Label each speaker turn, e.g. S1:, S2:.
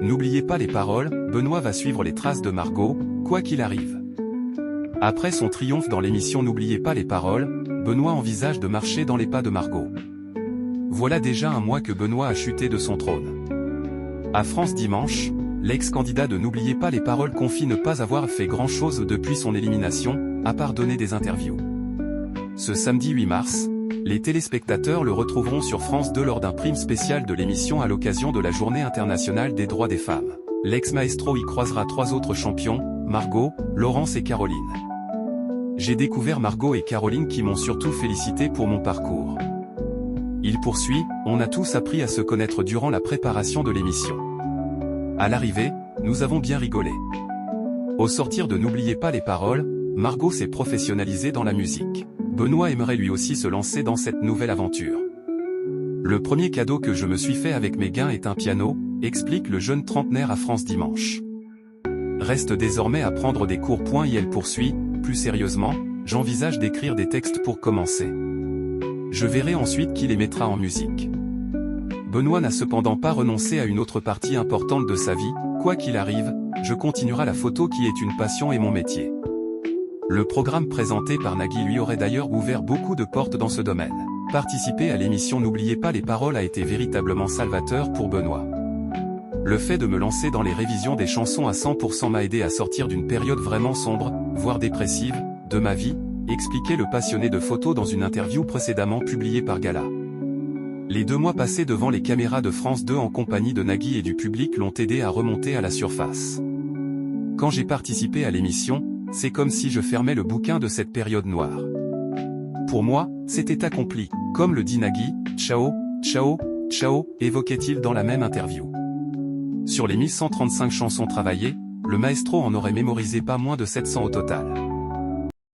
S1: N'oubliez pas les paroles, Benoît va suivre les traces de Margot, quoi qu'il arrive. Après son triomphe dans l'émission N'oubliez pas les paroles, Benoît envisage de marcher dans les pas de Margot. Voilà déjà un mois que Benoît a chuté de son trône. À France Dimanche, l'ex-candidat de N'oubliez pas les paroles confie ne pas avoir fait grand-chose depuis son élimination, à part donner des interviews. Ce samedi 8 mars, les téléspectateurs le retrouveront sur France 2 lors d'un prime spécial de l'émission à l'occasion de la Journée internationale des droits des femmes. L'ex-maestro y croisera 3 autres champions, Margot, Laurence et Caroline. J'ai découvert Margot et Caroline qui m'ont surtout félicité pour mon parcours. Il poursuit, on a tous appris à se connaître durant la préparation de l'émission. À l'arrivée, nous avons bien rigolé. Au sortir de N'oubliez pas les paroles, Margot s'est professionnalisée dans la musique. Benoît aimerait lui aussi se lancer dans cette nouvelle aventure. Le premier cadeau que je me suis fait avec mes gains est un piano, explique le jeune trentenaire à France Dimanche. Reste désormais à prendre des cours. Et elle poursuit, plus sérieusement, j'envisage d'écrire des textes pour commencer. Je verrai ensuite qui les mettra en musique. Benoît n'a cependant pas renoncé à une autre partie importante de sa vie, quoi qu'il arrive, je continuerai la photo qui est une passion et mon métier. Le programme présenté par Nagui lui aurait d'ailleurs ouvert beaucoup de portes dans ce domaine. Participer à l'émission N'oubliez pas les paroles a été véritablement salvateur pour Benoît. Le fait de me lancer dans les révisions des chansons à 100% m'a aidé à sortir d'une période vraiment sombre, voire dépressive, de ma vie, expliquait le passionné de photos dans une interview précédemment publiée par Gala. Les 2 mois passés devant les caméras de France 2 en compagnie de Nagui et du public l'ont aidé à remonter à la surface. Quand j'ai participé à l'émission, c'est comme si je fermais le bouquin de cette période noire. Pour moi, c'était accompli, comme le dit Nagui, ciao, ciao, ciao, évoquait-il dans la même interview. Sur les 1135 chansons travaillées, le maestro en aurait mémorisé pas moins de 700 au total.